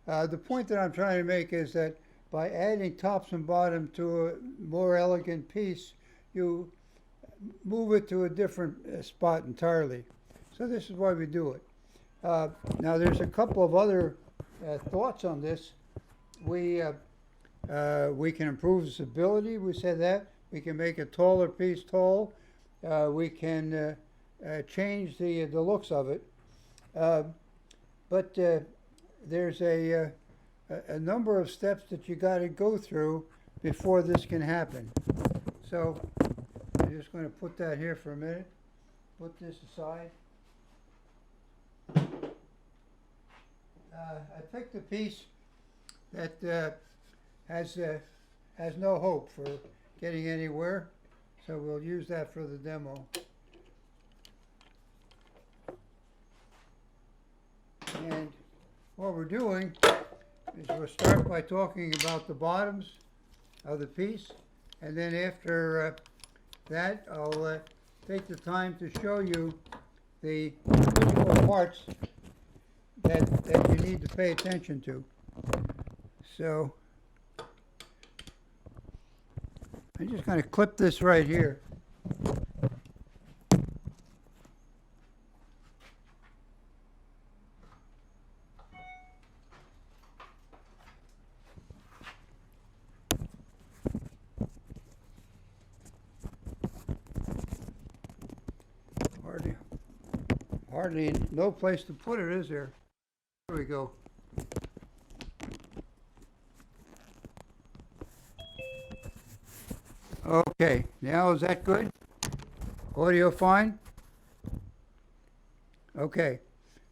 The point that I'm trying to make is that by adding tops and bottom to a more elegant piece, you move it to a different spot entirely. So this is why we do it. Now there's a couple of other thoughts on this. We can improve stability. We said that. We can make a taller piece tall. We can change the looks of it. Uh, but there's a number of steps that you got to go through before this can happen. So I'm just going to put that here for a minute. Put this aside. I picked a piece that has no hope for getting anywhere, so we'll use that for the demo. And what we're doing is we'll start by talking about the bottoms of the piece, and then after that I'll take the time to show you the physical parts that you need to pay attention to. So I'm just going to clip this right here. Hardly no place to put it, is there? There we go. Okay, now is that good? Audio fine? Okay,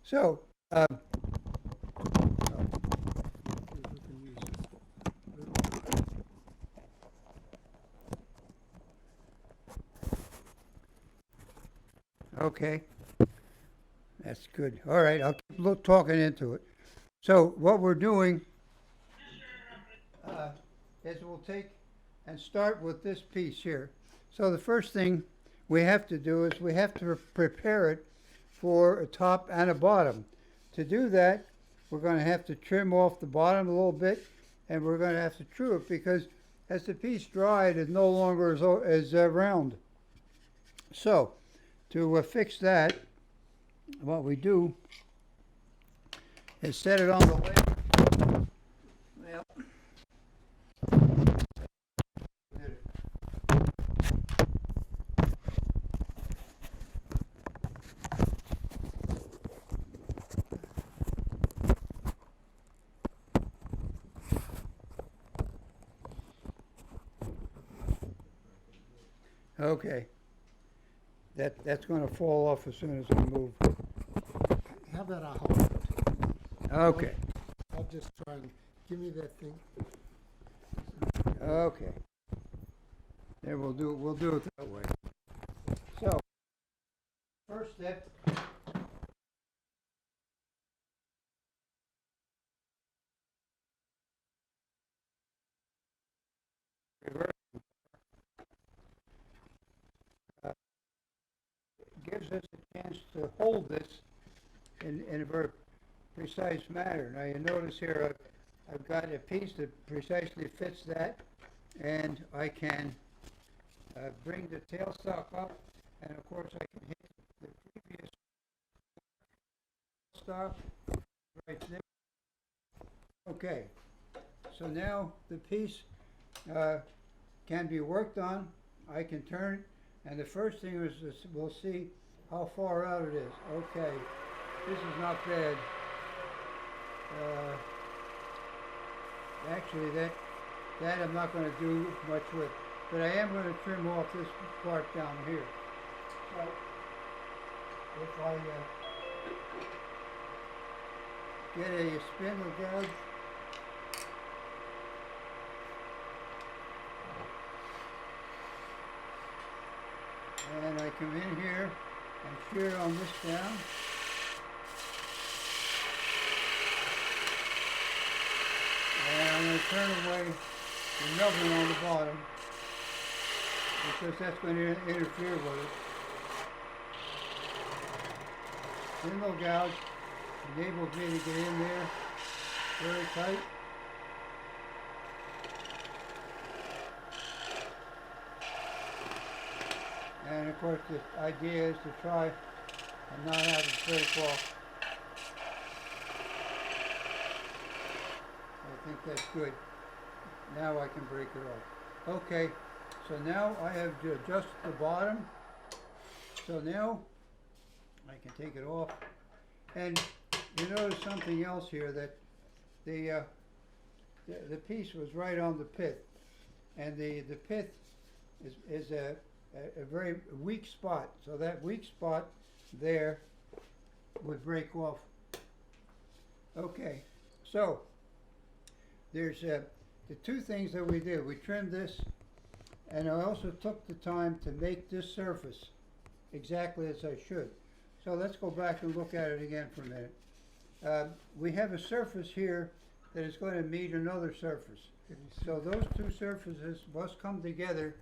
so okay, that's good. All right, I'll keep talking into it. So what we're doing is we'll take and start with this piece here. So the first thing we have to do is we have to prepare it for a top and a bottom. To do that, we're going to have to trim off the bottom a little bit, and we're going to have to true it because as the piece dried, it no longer is round. So to fix that, what we do is set it on the lathe. Well, okay. That's going to fall off as soon as I move. How about I hold it? Okay. I'll just try and give me that thing. Okay. Then we'll do it that way. So, first step. Gives us a chance to hold this in a very precise manner. Now you notice here I've got a piece that precisely fits that, and I can bring the tailstock up, and of course I can hit the previous stop right there. Okay, so now the piece can be worked on. I can turn it, and the first thing is we'll see how far out it is. Okay, this is not bad. Actually, that I'm not going to do much with, but I am going to trim off this part down here. So if I get a spindle gouge, and I come in here and shear on this down. And I'm going to turn away the nubbin on the bottom because that's going to interfere with it. Spindle gouge enables me to get in there very tight. And of course the idea is to try and not have it break off. I think that's good. Now I can break it off. Okay, so now I have to adjust the bottom. So now I can take it off. And you notice something else here, that the piece was right on the pith. And the pith is a very weak spot. So that weak spot there would break off. Okay, so there's the two things that we did. We trimmed this, and I also took the time to make this surface exactly as I should. So let's go back and look at it again for a minute. We have a surface here that is going to meet another surface. So those two surfaces must come together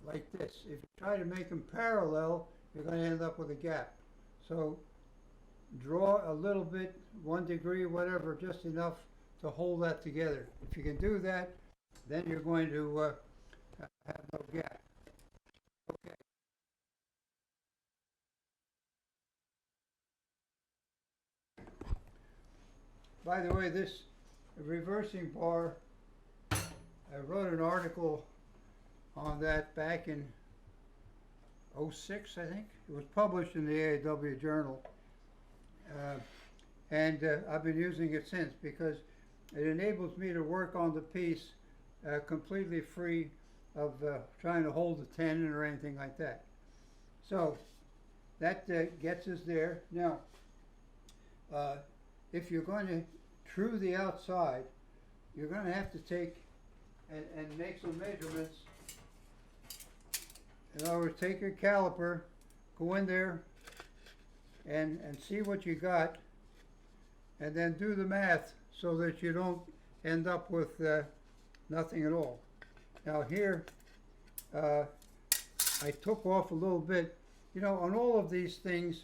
like this. If you try to make them parallel, you're going to end up with a gap. So draw a little bit, 1 degree, whatever, just enough to hold that together. If you can do that, then you're going to have no gap. Okay. By the way, this reversing bar, I wrote an article on that back in '06, I think. It was published in the AAW Journal. And I've been using it since, because it enables me to work on the piece completely free of trying to hold the tenon or anything like that. So that gets us there. Now, if you're going to true the outside, you're going to have to take and make some measurements. In other words, take your caliper, go in there and see what you got, and then do the math so that you don't end up with nothing at all. Now here, I took off a little bit. You know, on all of these things,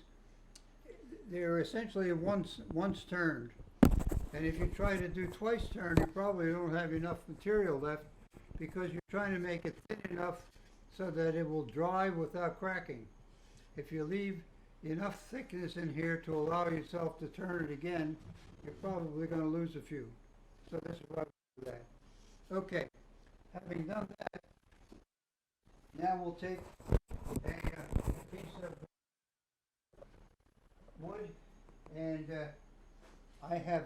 they're essentially once turned. And if you try to do twice turned, you probably don't have enough material left, because you're trying to make it thin enough so that it will dry without cracking. If you leave enough thickness in here to allow yourself to turn it again, you're probably going to lose a few. So this is why we do that. Okay, having done that, now we'll take a piece of wood, and I have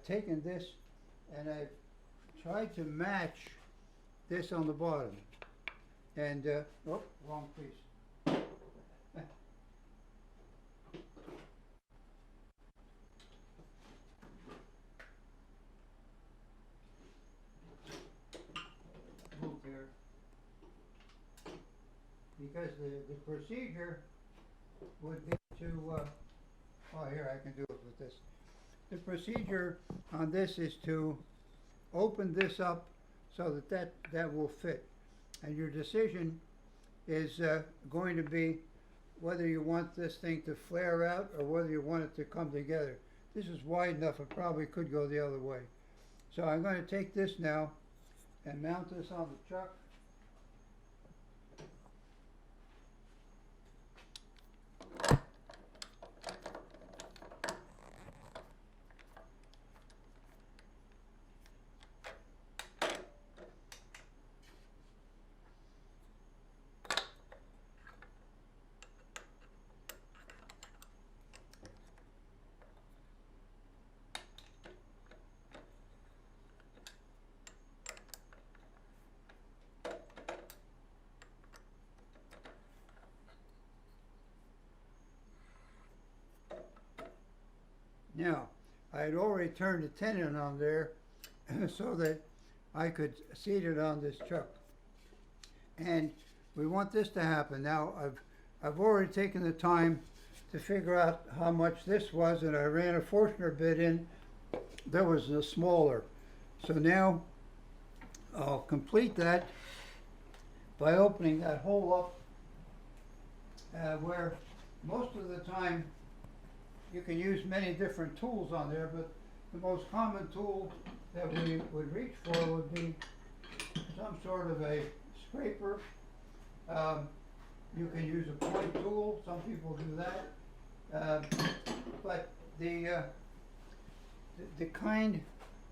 taken this and I've tried to match this on the bottom. And, oh, wrong piece. Move there. Because the procedure would be to, oh, here, I can do it with this. The procedure on this is to open this up so that will fit. And your decision is going to be whether you want this thing to flare out or whether you want it to come together. This is wide enough, it probably could go the other way. So I'm going to take this now and mount this on the chuck. Now, I had already turned the tenon on there so that I could seat it on this chuck. And we want this to happen. Now, I've already taken the time to figure out how much this was, and I ran a Forstner bit in that was smaller. So now I'll complete that by opening that hole up where most of the time you can use many different tools on there, but the most common tool that we would reach for would be some sort of a scraper. You can use a point tool, some people do that. But the kind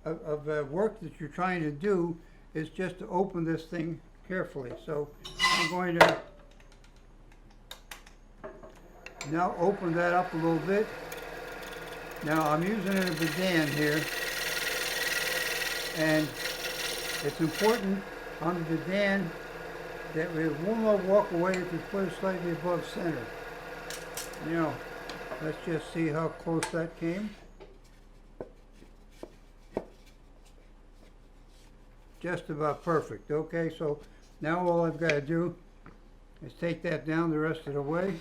of work that you're trying to do is just to open this thing carefully. So I'm going to now open that up a little bit. Now I'm using a bidan here, and it's important on the bidan that we will not walk away if you put it slightly above center. You know, let's just see how close that came. Just about perfect. Okay, so now all I've got to do is take that down the rest of the way.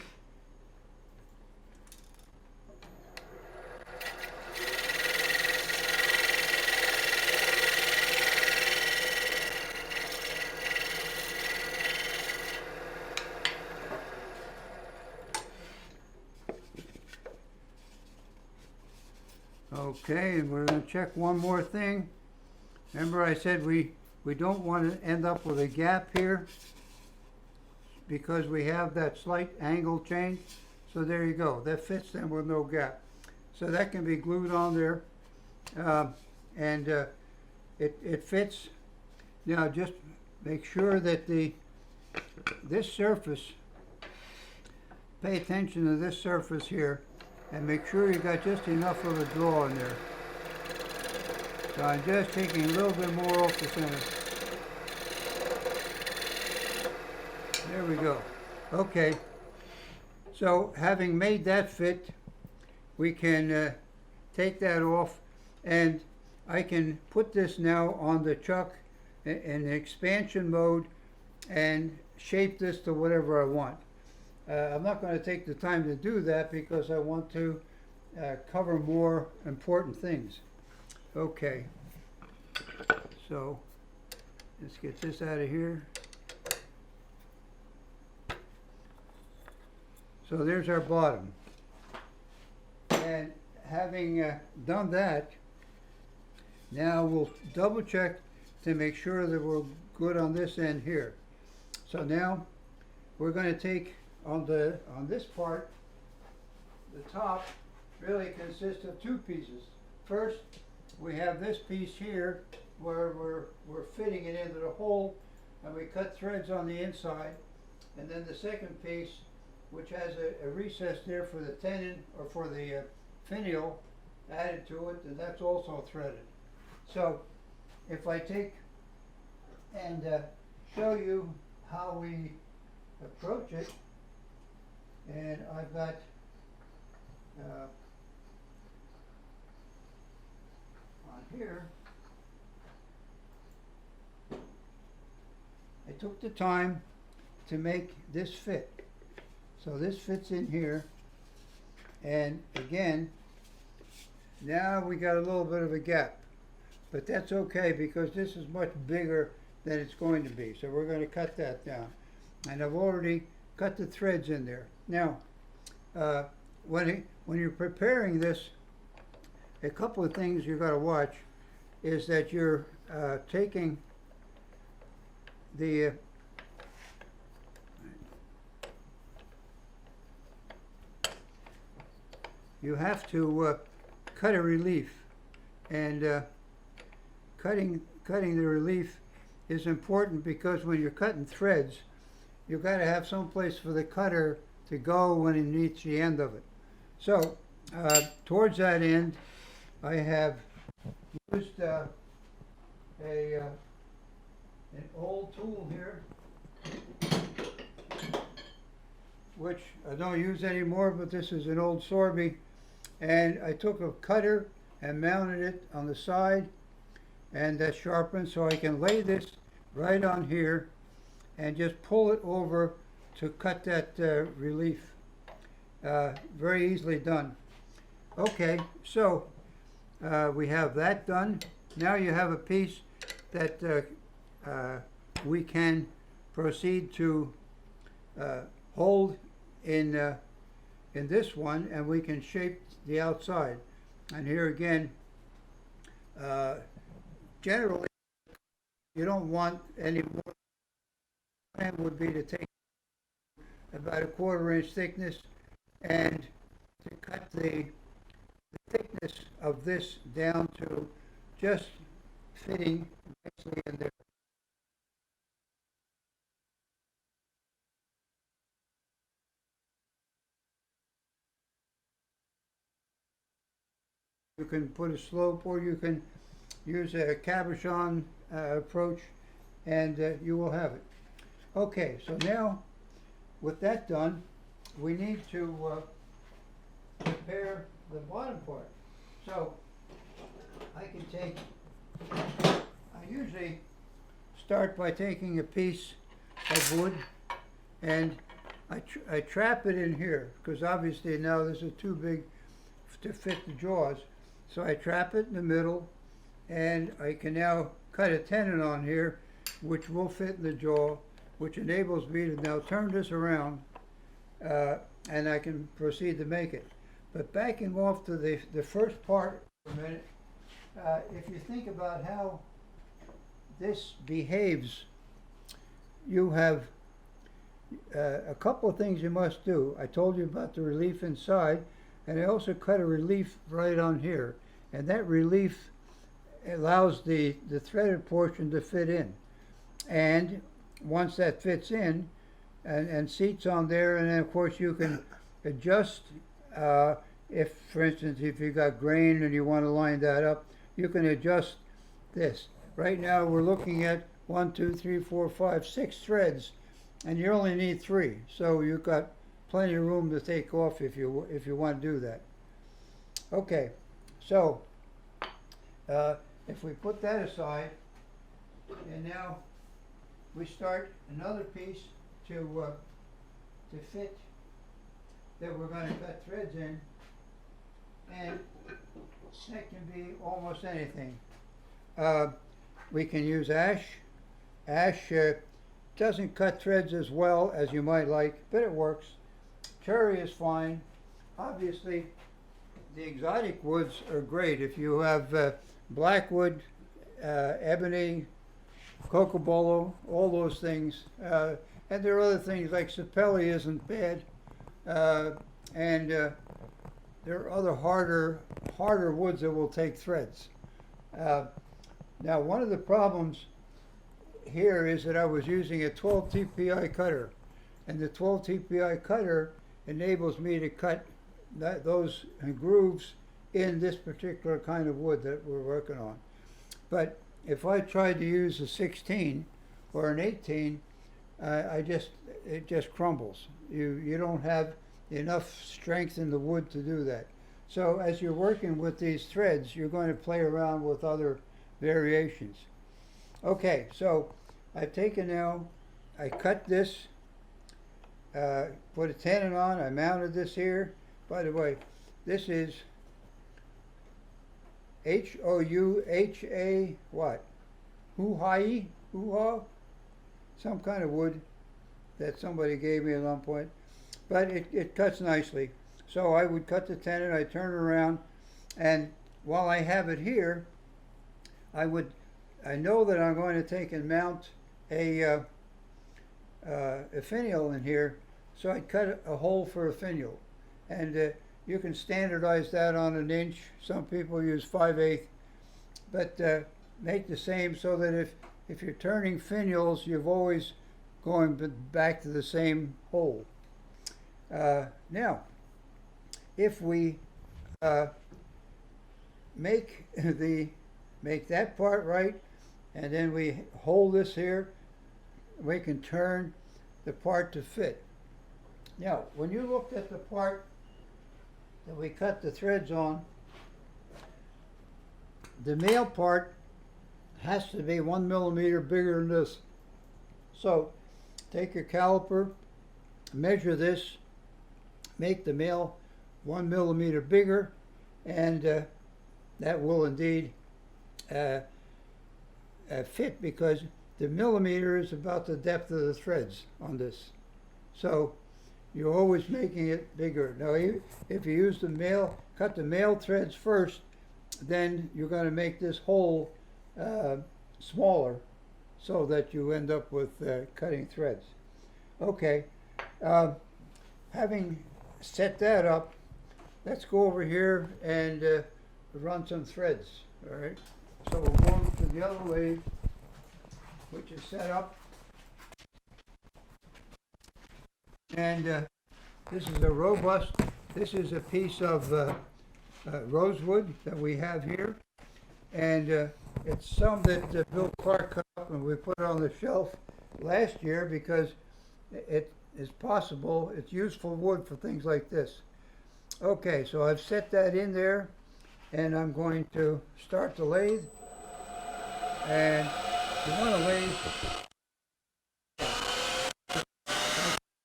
Okay, and we're going to check one more thing. Remember I said we don't want to end up with a gap here because we have that slight angle change. So there you go. That fits then with no gap. So that can be glued on there. And it fits. Now just make sure that this surface, pay attention to this surface here, and make sure you got just enough of a draw in there. So I'm just taking a little bit more off the center. There we go. Okay. So having made that fit, we can take that off, and I can put this now on the chuck in expansion mode and shape this to whatever I want. I'm not going to take the time to do that because I want to cover more important things. Okay, so let's get this out of here. So there's our bottom. And having done that, now we'll double check to make sure that we're good on this end here. So now we're going to take on this part, the top really consists of two pieces. First, we have this piece here where we're fitting it into the hole, and we cut threads on the inside. And then the second piece, which has a recess there for the tenon or for the finial added to it, and that's also threaded. So if I take and show you how we approach it, and I've got on here, I took the time to make this fit. So this fits in here, and again, now we got a little bit of a gap, but that's okay because this is much bigger than it's going to be. So we're going to cut that down, and I've already cut the threads in there. Now, when you're preparing this, a couple of things you've got to watch is that you're taking the you have to cut a relief, and cutting the relief is important because when you're cutting threads, you've got to have some place for the cutter to go when it meets the end of it. So towards that end, I have used an old tool here, which I don't use anymore, but this is an old Sorby, and I took a cutter and mounted it on the side, and that's sharpened, so I can lay this right on here and just pull it over to cut that relief. Very easily done. Okay, so we have that done. Now you have a piece that we can proceed to hold in in this one, and we can shape the outside. And here again, generally, you don't want any more. Plan would be to take about a 1/4 inch thickness and to cut the thickness of this down to just fitting nicely in there. You can put a slope, or you can use a cabochon approach, and you will have it. Okay, so now with that done, we need to prepare the bottom part. So I can take, I usually start by taking a piece of wood, and I trap it in here, because obviously now this is too big to fit the jaws. So I trap it in the middle, and I can now cut a tenon on here, which will fit in the jaw, which enables me to now turn this around, and I can proceed to make it. But backing off to the first part for a minute, if you think about how this behaves, you have a couple of things you must do. I told you about the relief inside, and I also cut a relief right on here, and that relief allows the threaded portion to fit in. And once that fits in and seats on there, and then of course you can adjust, if for instance if you got grain and you want to line that up, you can adjust this. Right now we're looking at 1, 2, 3, 4, 5, 6 threads, and you only need 3, so you've got plenty of room to take off if you want to do that. Okay, so if we put that aside, and now we start another piece to fit that we're going to cut threads in, and that can be almost anything. We can use ash. Ash doesn't cut threads as well as you might like, but it works. Cherry is fine. Obviously, the exotic woods are great. If you have blackwood, ebony, cocobolo, all those things, and there are other things like sapelli isn't bad, and there are other harder woods that will take threads. Now, one of the problems here is that I was using a 12 TPI cutter, and the 12 TPI cutter enables me to cut those grooves in this particular kind of wood that we're working on. But if I tried to use a 16 or an 18, it just crumbles. You don't have enough strength in the wood to do that. So as you're working with these threads, you're going to play around with other variations. Okay, so I've taken now, I cut this, put a tenon on, I mounted this here. By the way, this is H-O-U-H-A what? Hoo-ha-y? Hoo-ha? Some kind of wood that somebody gave me at one point. But it cuts nicely. So I would cut the tenon, I turn it around, and while I have it here, I know that I'm going to take and mount a finial in here, so I cut a hole for a finial. And you can standardize that on 1 inch. Some people use 5/8, but make the same so that if you're turning finials, you've always going back to the same hole. Now, if we make that part right, and then we hold this here, we can turn the part to fit. Now, when you looked at the part that we cut the threads on, the male part has to be 1 millimeter bigger than this. So take your caliper, measure this, make the male 1 millimeter bigger, and that will indeed fit, because the millimeter is about the depth of the threads on this. So you're always making it bigger. Now, if you use cut the male threads first, then you're going to make this hole smaller so that you end up with cutting threads. Okay, having set that up, let's go over here and run some threads. All right, so we'll go to the other lathe, which is set up. And this is a robust, this is a piece of rosewood that we have here. And it's some that Bill Clark cut up and we put on the shelf last year because it is possible, it's useful wood for things like this. Okay, so I've set that in there and I'm going to start the lathe. And you want to lathe,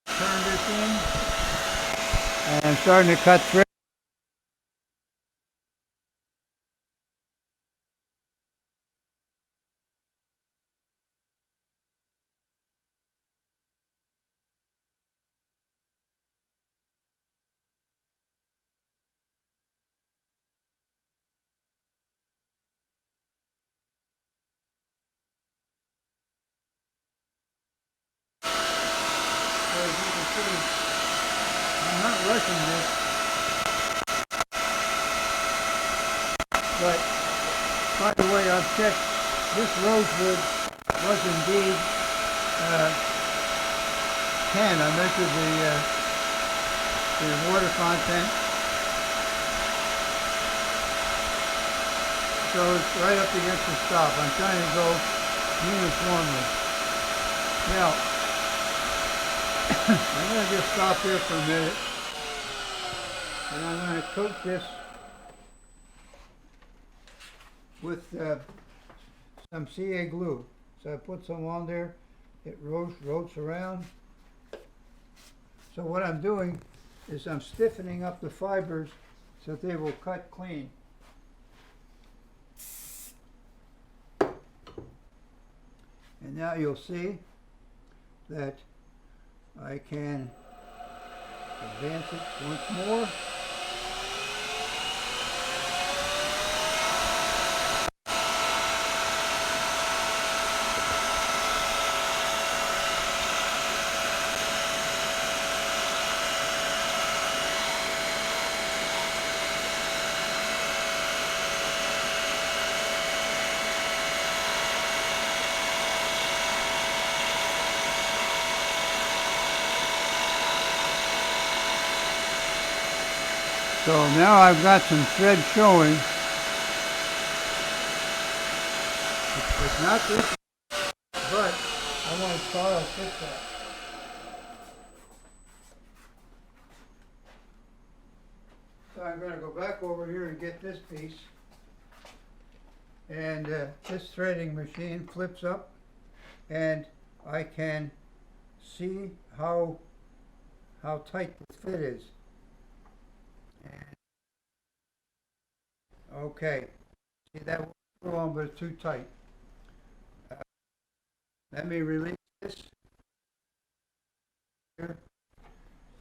turn this in, and I'm starting to cut thread. So as you can see, I'm not rushing this, but by the way, I've checked, this rosewood was indeed tan. I measured the water content. So it's right up against the stop. I'm trying to go uniformly. Now, I'm going to just stop here for a minute. And I'm going to coat this with some CA glue. So I put some on there. It rotates around. So what I'm doing is I'm stiffening up the fibers so that they will cut clean. And now you'll see that I can advance it once more. So now I've got some thread showing. It's not this, but I want to try to fix that. So I'm going to go back over here and get this piece. And this threading machine flips up and I can see how tight the fit is. Okay, see that won't go on, but it's too tight. Let me release this here,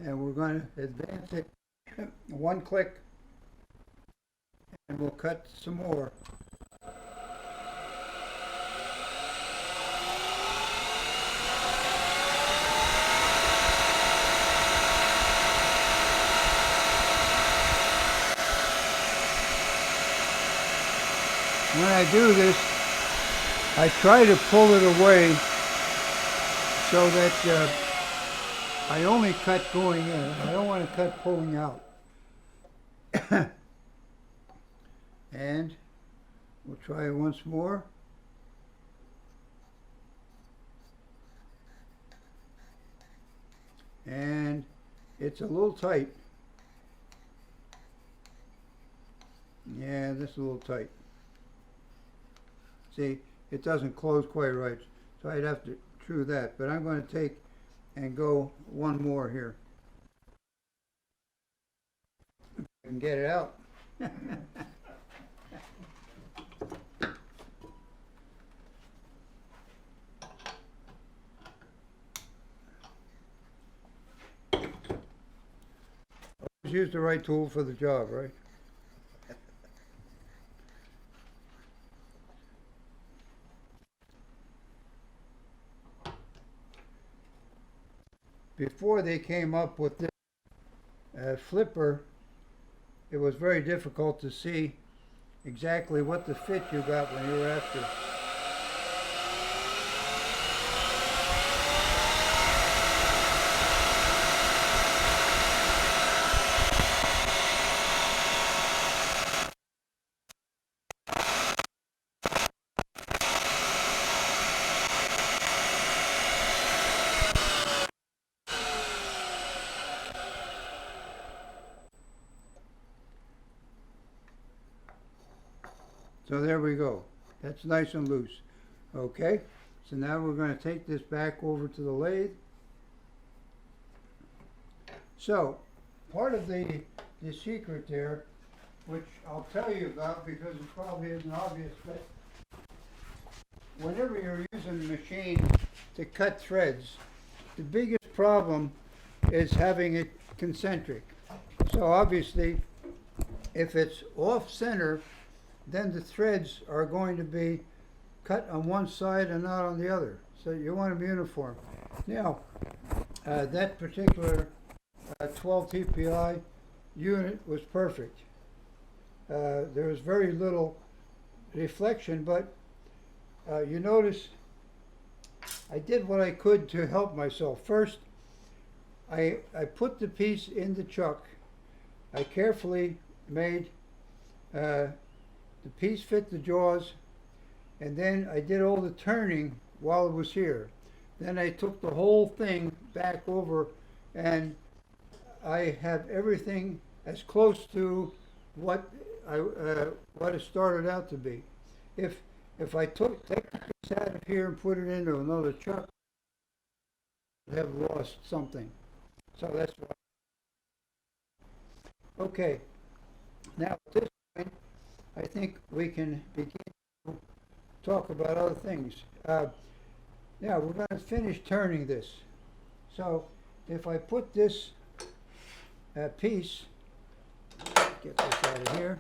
and we're going to advance it one click, and we'll cut some more. When I do this, I try to pull it away so that I only cut going in. I don't want to cut pulling out. And we'll try it once more. And it's a little tight. Yeah, this is a little tight. See, it doesn't close quite right, so I'd have to true that. But I'm going to take and go one more here. If I can get it out. always use the right tool for the job, right? Before they came up with this flipper, it was very difficult to see exactly what the fit you got when you were after. So there we go. That's nice and loose. Okay, so now we're going to take this back over to the lathe. So, part of the secret there, which I'll tell you about because it probably isn't obvious, but whenever you're using a machine to cut threads, the biggest problem is having it concentric. So obviously, if it's off center, then the threads are going to be cut on one side and not on the other. So you want them uniform. Now, that particular 12 TPI unit was perfect. There was very little reflection, but you notice I did what I could to help myself. First, I put the piece in the chuck. I carefully made the piece fit the jaws, and then I did all the turning while it was here. Then I took the whole thing back over, and I have everything as close to what it started out to be. If I take the piece out of here and put it into another chuck, I'd have lost something. So that's why. Okay, now at this point, I think we can begin to talk about other things. Now we're going to finish turning this. So if I put this piece, get this out of here.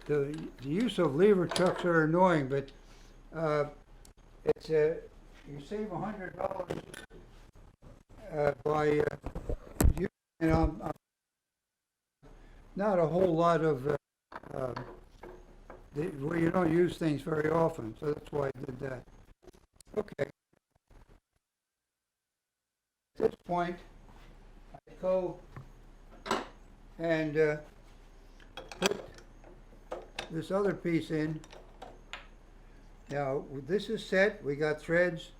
The use of lever chucks are annoying, but it's you save $100 by using not a whole lot of where you don't use things very often, so that's why I did that. Okay. At this point, I go and put this other piece in. Now this is set, we got threads,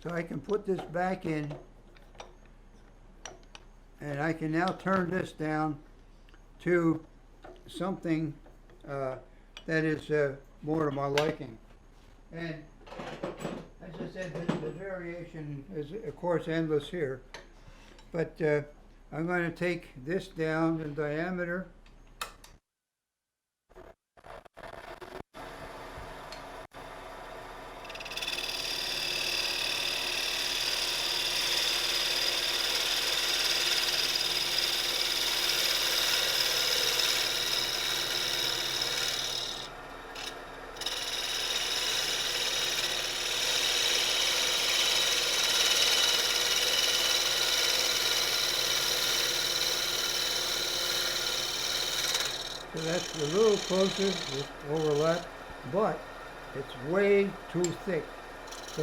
so I can put this back in, and I can now turn this down to something that is more to my liking. And as I said, the variation is of course endless here, but I'm going to take this down in diameter. So that's a little closer with overlap, but it's way too thick. So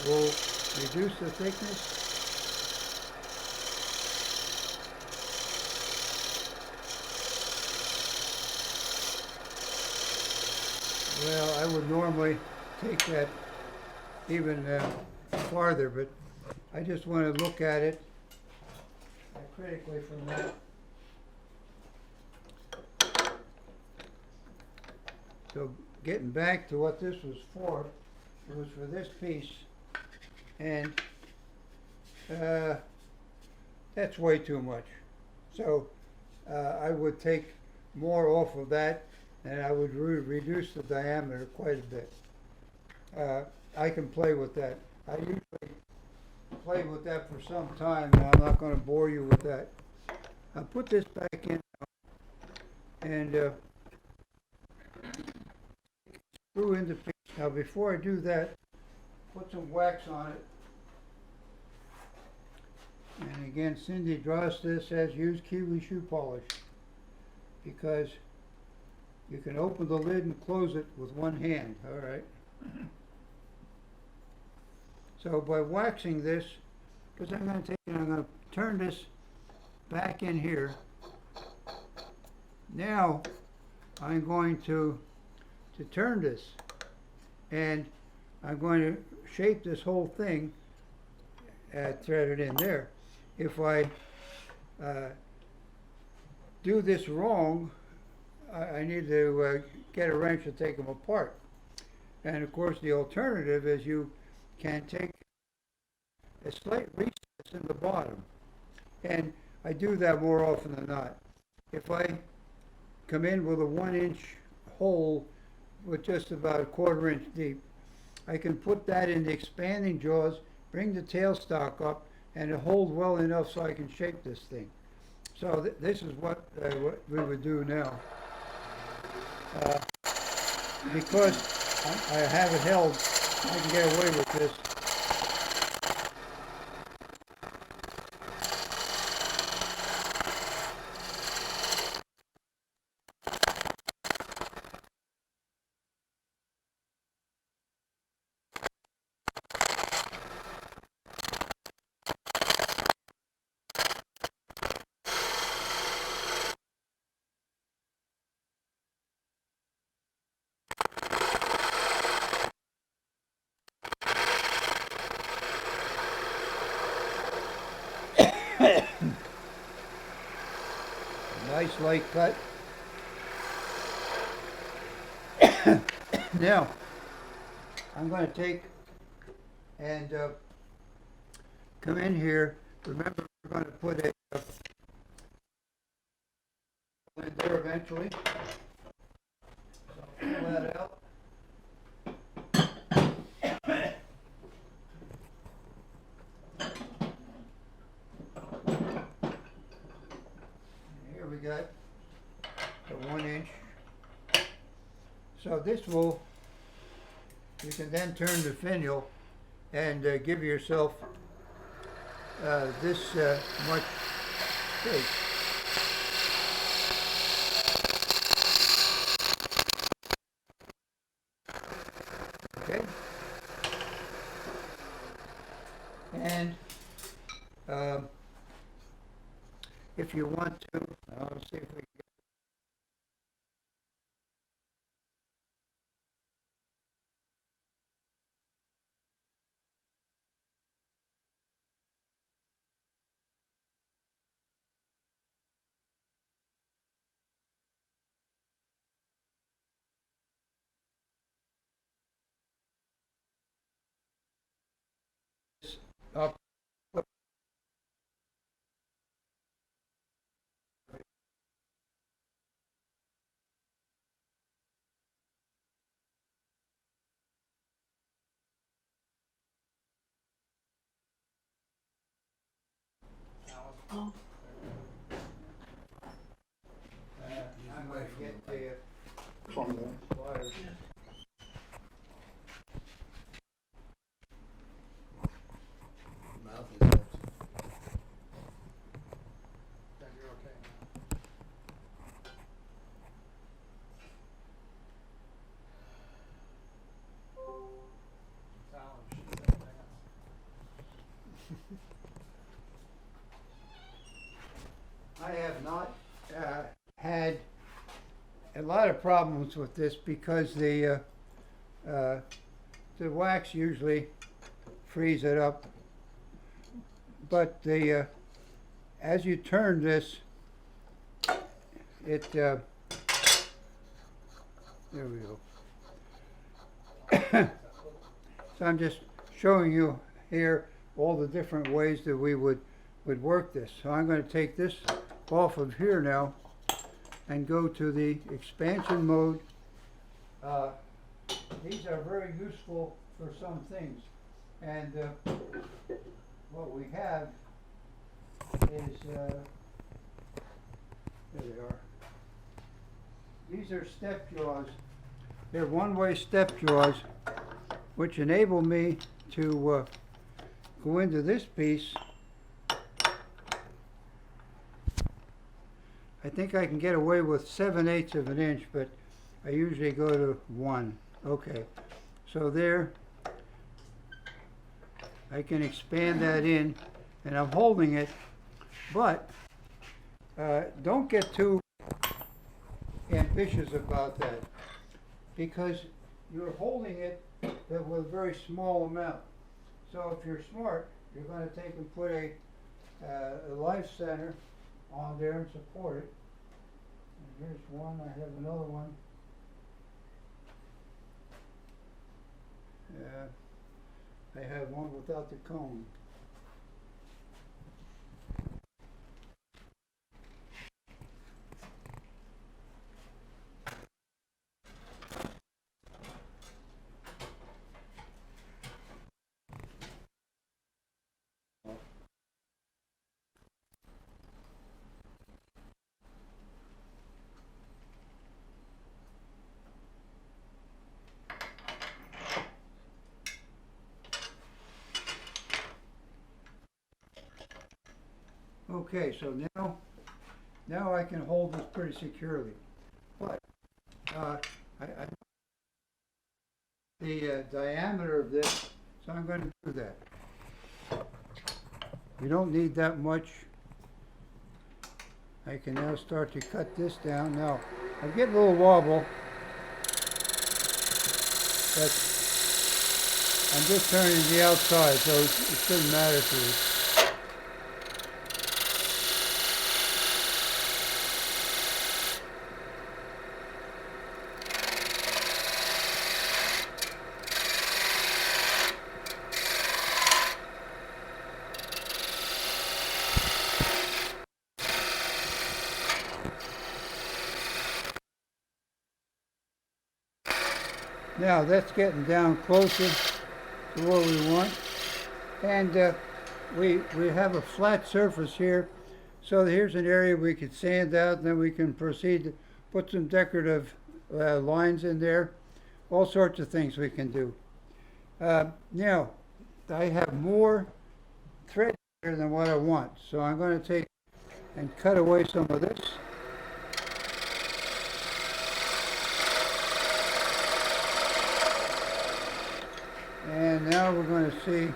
we'll reduce the thickness. Well, I would normally take that even farther, but I just want to look at it critically from that. So getting back to what this was for, it was for this piece, and That's way too much. So I would take more off of that, and I would reduce the diameter quite a bit. I can play with that. I usually play with that for some time, and I'm not going to bore you with that. I'll put this back in and screw in the piece. Now before I do that, put some wax on it. And again, Cindy draws this as use kiwi shoe polish, because you can open the lid and close it with one hand, all right? So by waxing this, because I'm going to take it, I'm going to turn this back in here. Now I'm going to turn this, and I'm going to shape this whole thing, thread it in there. If I do this wrong, I need to get a wrench and take them apart. And of course the alternative is you can take a slight recess in the bottom. And I do that more often than not. If I come in with a 1-inch hole with just about a 1/4 inch deep, I can put that in the expanding jaws, bring the tailstock up, and it holds well enough so I can shape this thing. So this is what we would do now. Because I have it held, I can get away with this. Nice light cut. Now, I'm going to take and come in here. Remember, we're going to put a in there eventually. So pull that out. Here we got the 1-inch. So this will, you can then turn the finial and give yourself this much space. Okay? And if you want to, let's see if we can. Up. I'm going to get the wires. Mouth is up. Then you're okay now. Alan, she said that. I have not had a lot of problems with this because the wax usually frees it up. But the as you turn this, it there we go. So I'm just showing you here all the different ways that we would would work this. So I'm going to take this off of here now and go to the expansion mode. These are very useful for some things, and what we have is there they are. These are step jaws. They're one-way step jaws, which enable me to go into this piece. I think I can get away with 7/8 of an inch, but I usually go to 1. Okay, so there, I can expand that in, and I'm holding it, but don't get too ambitious about that, because you're holding it with a very small amount. So if you're smart, you're going to take and put a life center on there and support it. And here's one, I have another one. I have one without the cone. Okay, so now I can hold this pretty securely. But the diameter of this, so I'm going to do that. You don't need that much. I can now start to cut this down. Now, I get a little wobble, but I'm just turning the outside, so it shouldn't matter to me. Now that's getting down closer to where we want, and we have a flat surface here, so here's an area we could sand out, and then we can proceed to put some decorative lines in there, all sorts of things we can do. Now I have more thread here than what I want, so I'm going to take and cut away some of this. And now we're going to see,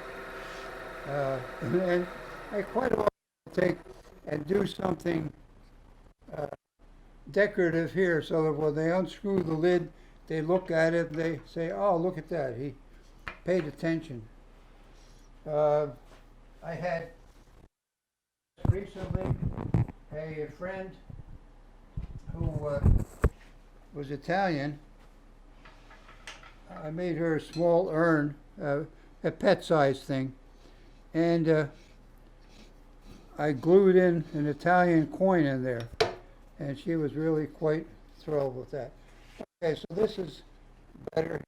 and I quite often take and do something decorative here, so that when they unscrew the lid, they look at it and they say, oh, look at that, he paid attention. I had recently a friend who was Italian. I made her a small urn, a pet-sized thing, and I glued in an Italian coin in there, and she was really quite thrilled with that. Okay, so this is better.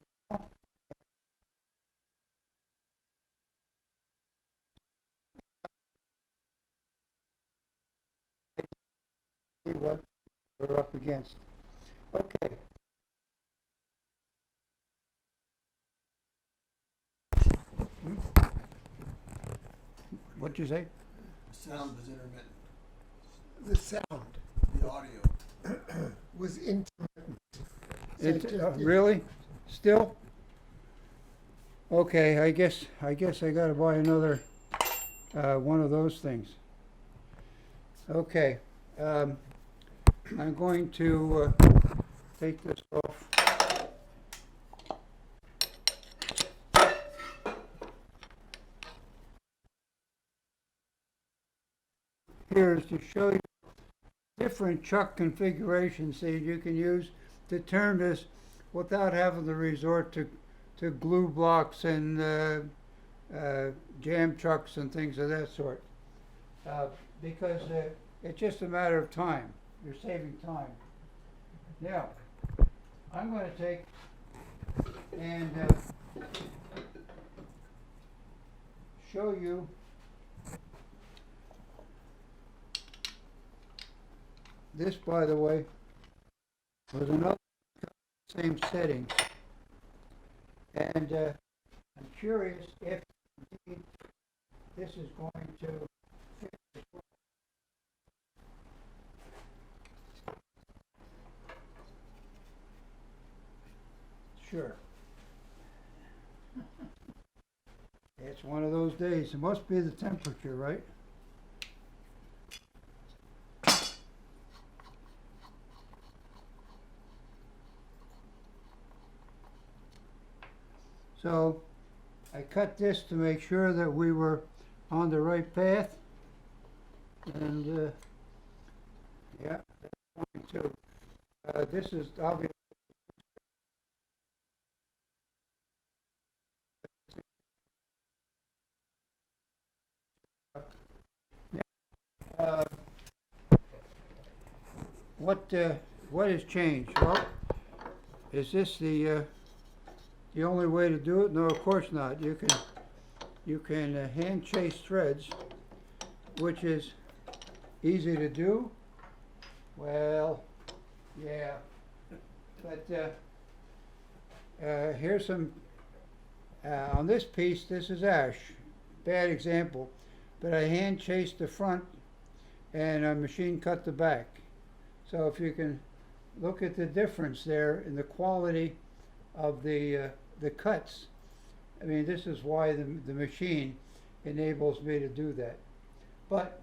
See what we're up against. Okay. What'd you say? The sound was intermittent. The sound The audio. was intermittent. Really? Still? Okay, I guess I gotta buy another one of those things. Okay, I'm going to take this off. Here is to show you different chuck configurations that you can use to turn this without having to resort to glue blocks and jam chucks and things of that sort. because it's just a matter of time. You're saving time. Now, I'm going to take and show you this, by the way, was another same setting, and I'm curious if indeed this is going to fit as well. Sure. It's one of those days. It must be the temperature, right? So I cut this to make sure that we were on the right path. And yeah, that's going to. This is obviously. Uh, what has changed? Well, is this the only way to do it? No, of course not. You can hand chase threads, which is easy to do. Well, yeah, but here's some on this piece. This is ash. Bad example, but I hand chased the front and a machine cut the back. So if you can look at the difference there in the quality of the cuts. I mean, this is why the machine enables me to do that. But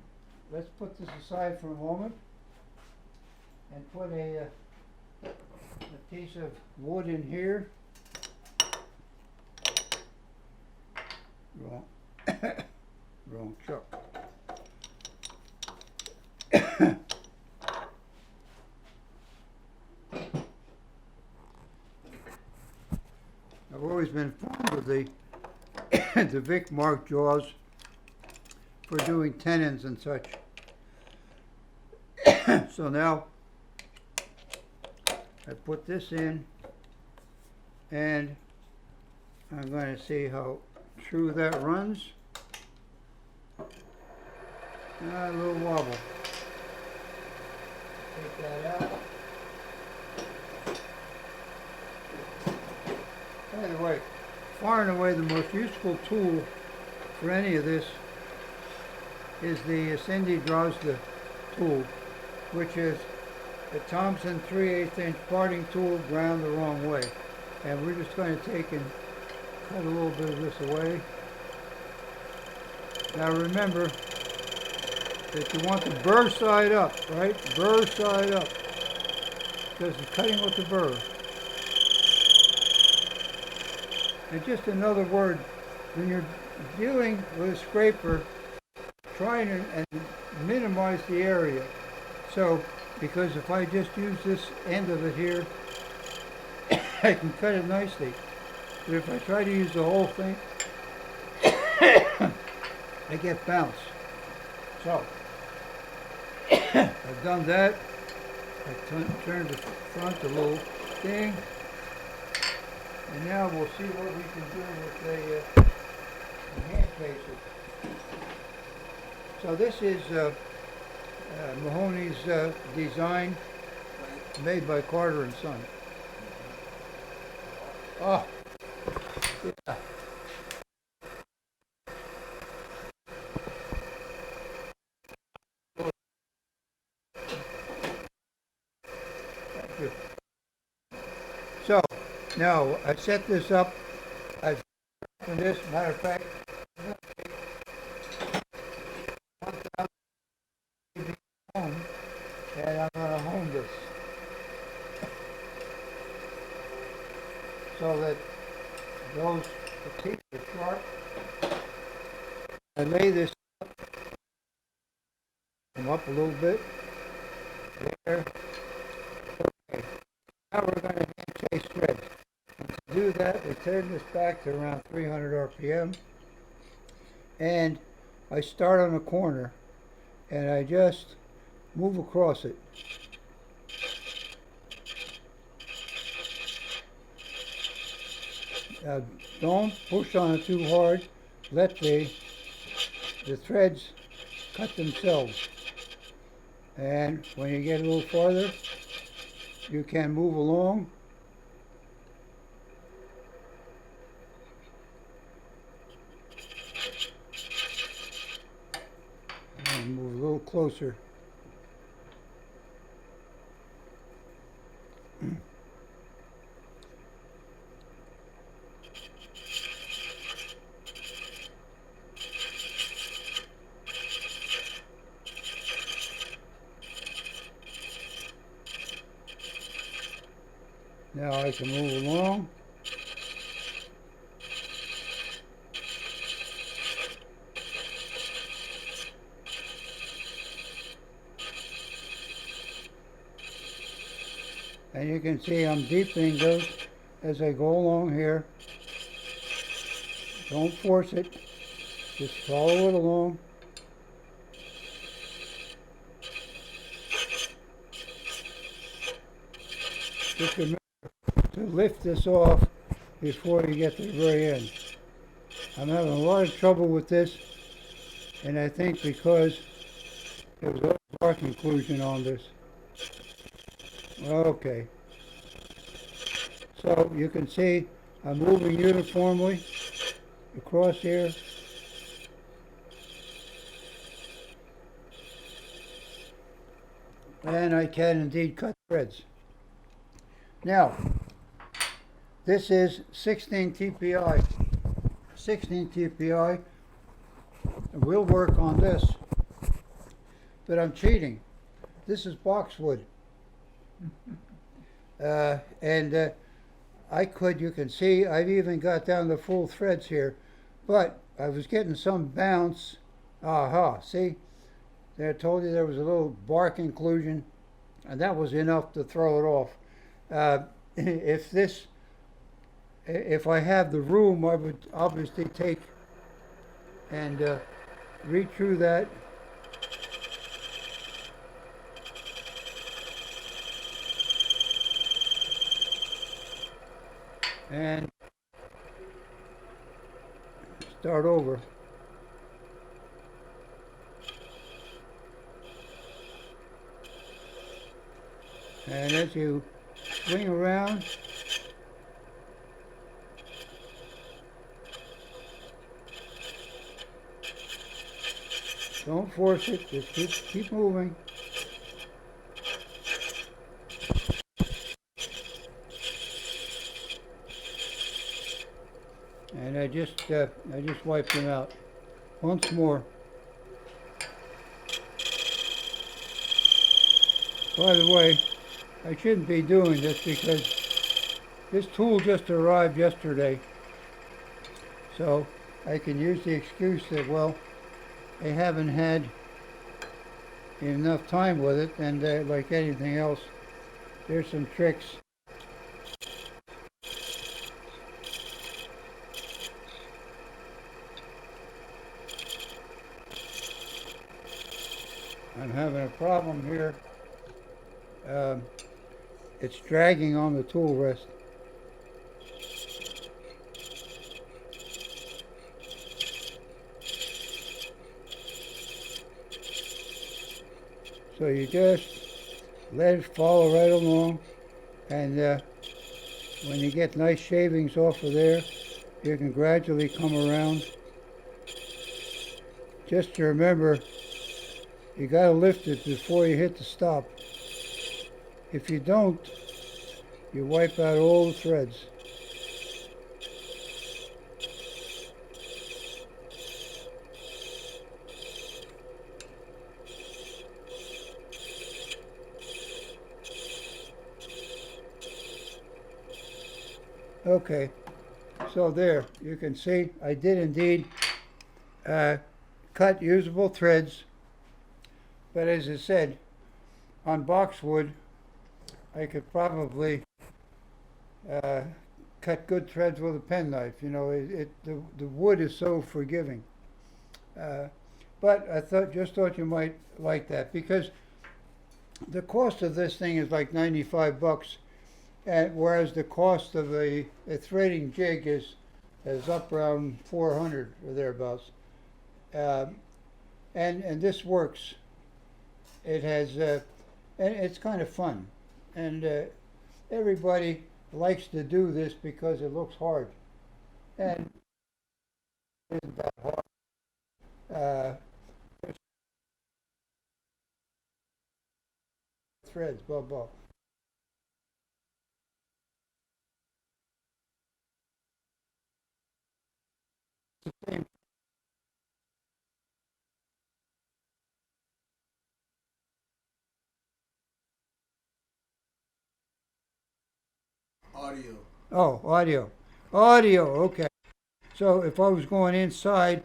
let's put this aside for a moment and put a piece of wood in here. Wrong, wrong chuck. I've always been fond of the the Vic Mark jaws for doing tenons and such. So now I put this in, and I'm going to see how true that runs. A little wobble. Take that out. By the way, far and away the most useful tool for any of this is the Cindy Drozda tool, which is the Thompson 3/8 inch parting tool ground the wrong way. And we're just going to take and cut a little bit of this away. Now remember that you want the burr side up, right? Burr side up, because you're cutting with the burr. And just another word, when you're dealing with a scraper, try and minimize the area. So, because if I just use this end of it here, I can cut it nicely. But if I try to use the whole thing, I get bounce. So, I've done that. I turned the front a little thing. And now we'll see what we can do with the hand cases. So this is Mahoney's design, made by Carter and Son. Oh, yeah. Thank you. So now I set this up. I've opened this. Matter of fact, home, and I'm going to hone this so that the teeth are sharp. I lay this up a little bit. There. Okay. Now we're going to hand chase threads. And to do that, we turn this back to around 300 RPM, and I start on a corner and I just move across it. Don't push on it too hard. Let the threads cut themselves. And when you get a little farther, you can move along. And move a little closer. Now I can move along. And you can see I'm deepening those as I go along here. Don't force it, just follow it along. Just remember to lift this off before you get to the very end. I'm having a lot of trouble with this, and I think because there was a bar conclusion on this. Okay. So you can see I'm moving uniformly across here. And I can indeed cut threads. Now, this is 16 TPI. 16 TPI. We'll work on this. But I'm cheating. This is boxwood. I could, you can see, I've even got down to full threads here. But I was getting some bounce. Aha, see? I told you there was a little bark inclusion, and that was enough to throw it off. If I have the room, I would obviously take and read through that. And start over. And as you swing around, don't force it, just keep moving. And I just wiped them out once more. By the way, I shouldn't be doing this because this tool just arrived yesterday. So I can use the excuse that, well, I haven't had enough time with it, and like anything else, there's some tricks. I'm having a problem here. It's dragging on the tool rest. So you just let it follow right along, and when you get nice shavings off of there, you can gradually come around. Just to remember, you got to lift it before you hit the stop. If you don't, you wipe out all the threads. Okay, so there, you can see I did indeed cut usable threads, but as I said, on boxwood, I could probably cut good threads with a penknife. You know, the wood is so forgiving. but I just thought you might like that because the cost of this thing is like 95 bucks, and whereas the cost of a threading jig is up around 400 or thereabouts. Um, and this works. It has and it's kind of fun, and everybody likes to do this because it looks hard, and it isn't that hard. Uh, threads, blah blah. Same. Audio. Oh, audio, audio. Okay. So if I was going inside,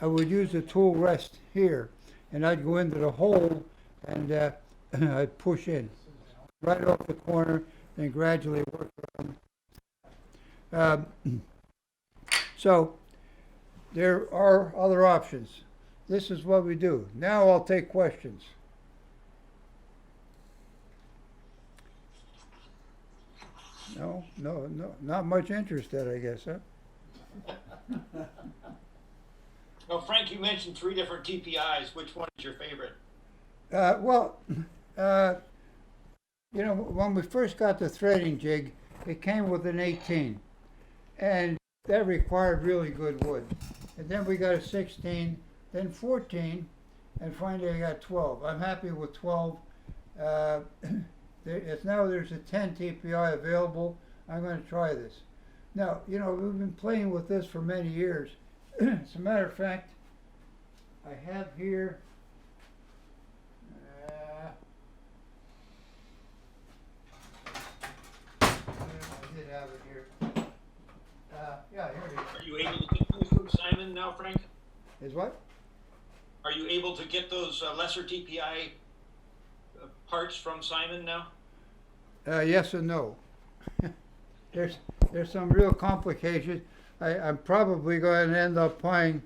I would use the tool rest here, and I'd go into the hole and I'd push in right off the corner and gradually work around. So there are other options. This is what we do. Now I'll take questions. No, no, no, not much interested, I guess, huh? Well, Frank, you mentioned three different TPIs. Which one is your favorite? Well, uh, when we first got the threading jig, it came with an 18, and that required really good wood. And then we got a 16, then 14, and finally I got 12. I'm happy with 12. Uh, there's a 10 TPI available. I'm going to try this. Now, we've been playing with this for many years. As a matter of fact, I have here. I did have it here. Yeah, here it Are you able to get those from Simon now, Frank? is. Is what? Are you able to get those lesser TPI parts from Simon now? Yes and no. there's there's some real complications. I'm probably going to end up buying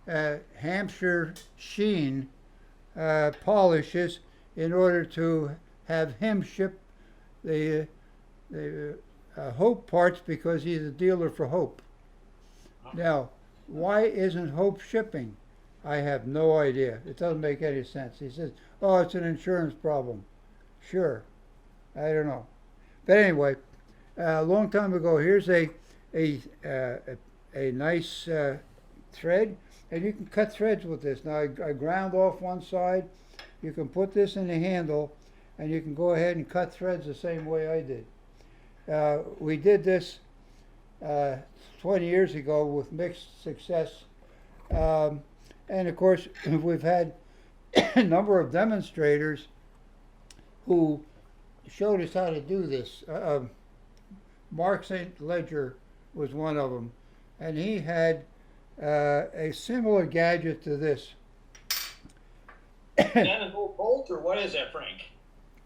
Hampshire sheen polishes in order to have him ship the Hope parts because he's a dealer for Hope. Now, why isn't Hope shipping? I have no idea. It doesn't make any sense. He says, "Oh, it's an insurance problem." Sure, I don't know. But anyway, a long time ago, here's a a nice thread, and you can cut threads with this. Now I ground off one side. You can put this in the handle, and you can go ahead and cut threads the same way I did. We did this 20 years ago with mixed success, and of course we've had a number of demonstrators who showed us how to do this. Mark St. Ledger was one of them, and he had a similar gadget to this. Is that an old bolt or what is that, Frank?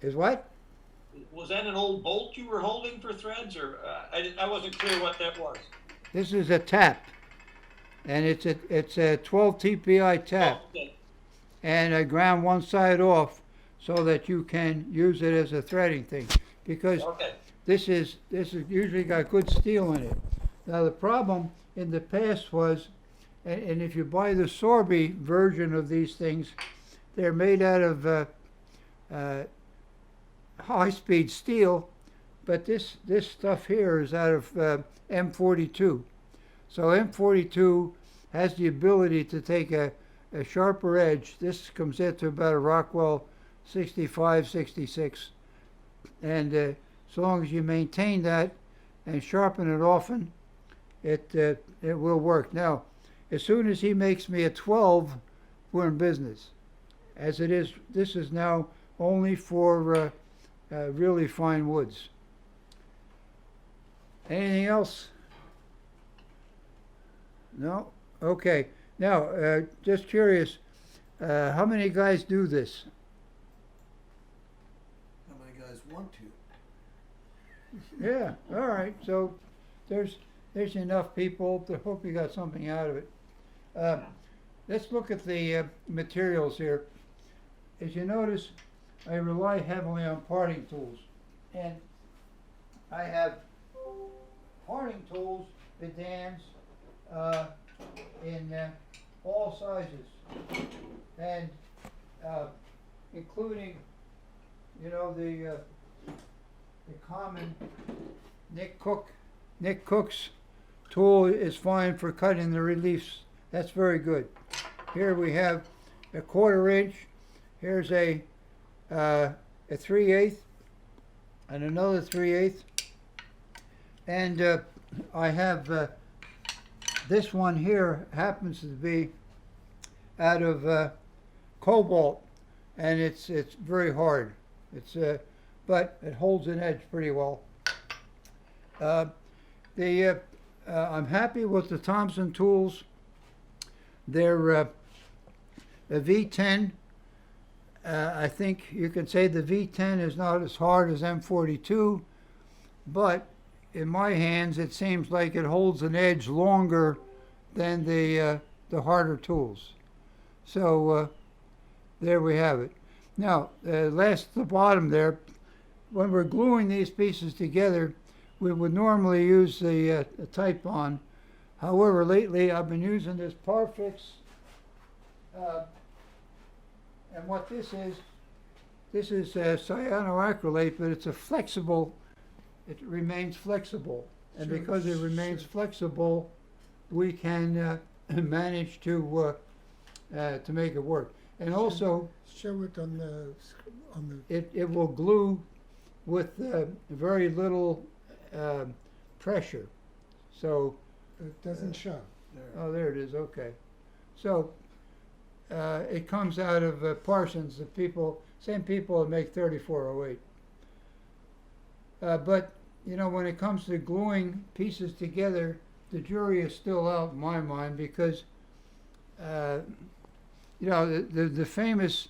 Is what? Was that an old bolt you were holding for threads, or I wasn't clear what that was? This is a tap, and it's a 12 TPI tap, Oh, okay. and I ground one side off so that you can use it as a threading thing because Okay. this is usually got good steel in it. Now the problem in the past was, and if you buy the Sorby version of these things, they're made out of high-speed steel, but this stuff here is out of M42. So M42 has the ability to take a sharper edge. This comes into about a Rockwell 65, 66, and so long as you maintain that and sharpen it often, it will work. Now, as soon as he makes me a 12, we're in business. As it is, this is now only for really fine woods. Anything else? No? Okay. Now, just curious, how many guys do this? How many guys want to? Yeah, all right. So there's enough people to hope you got something out of it. let's look at the materials here. As you notice, I rely heavily on parting tools. And I have parting tools, bidans, in all sizes. And including, you know, the common Nick Cook's tool is fine for cutting the reliefs. That's very good. Here we have a 1/4 inch. Here's a 3/8 and another 3/8. And I have this one here happens to be out of cobalt, and it's very hard. It's but it holds an edge pretty well. I'm happy with the Thompson tools. They're a V10. I think you can say the V10 is not as hard as M42, but in my hands it seems like it holds an edge longer than the harder tools. So there we have it. Now, the bottom there, when we're gluing these pieces together, we would normally use the Type-On. However, lately I've been using this Parfix, and what this is cyanoacrylate, but it's a flexible, it remains flexible. And Sure, because it remains flexible, we can manage to make it work. And also, Show it on the, it will glue with very little pressure. So, it doesn't show. oh, there it is, okay. So, it comes out of Parsons, the same people that make 3408. But, you know, when it comes to gluing pieces together, the jury is still out in my mind because, you know, the famous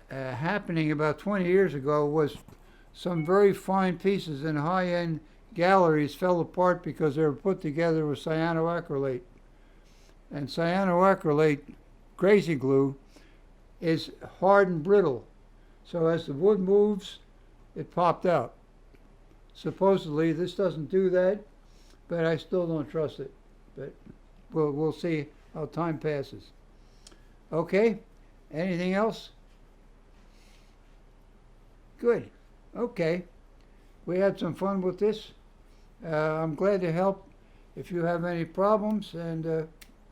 happening about 20 years ago was some very fine pieces in high-end galleries fell apart because they were put together with cyanoacrylate. And cyanoacrylate, crazy glue, is hard and brittle. So as the wood moves, it popped out. Supposedly this doesn't do that, but I still don't trust it. But we'll see how time passes. Okay, anything else? Good. Okay. We had some fun with this. I'm glad to help if you have any problems, and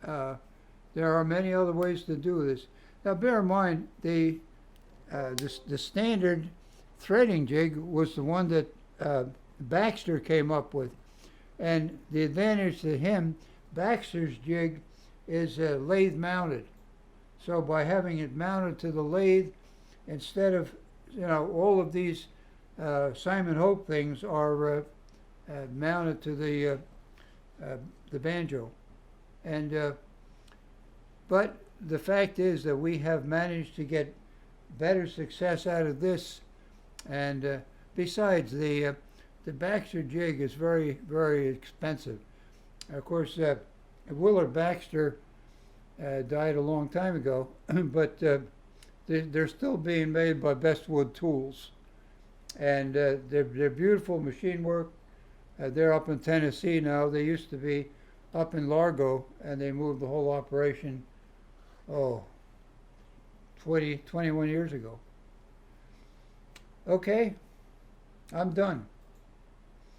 there are many other ways to do this. Now bear in mind, the standard threading jig was the one that Baxter came up with. And the advantage to him, Baxter's jig is lathe mounted. So by having it mounted to the lathe, instead of, you know, all of these Simon Hope things are mounted to the banjo. And but the fact is that we have managed to get better success out of this. And besides, the Baxter jig is very, very expensive. Of course, Willard Baxter died a long time ago, but they're still being made by Bestwood Tools. And they're beautiful machine work. They're up in Tennessee now. They used to be up in Largo, and they moved the whole operation, 21 years ago. Okay, I'm done.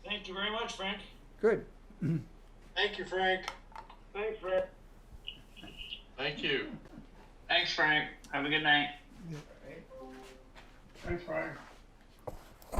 Thank you very much, Frank. Good. Thank you, Frank. Thanks, Frank. Thank you. Thanks, Frank. Have a good night. Thanks, Brian.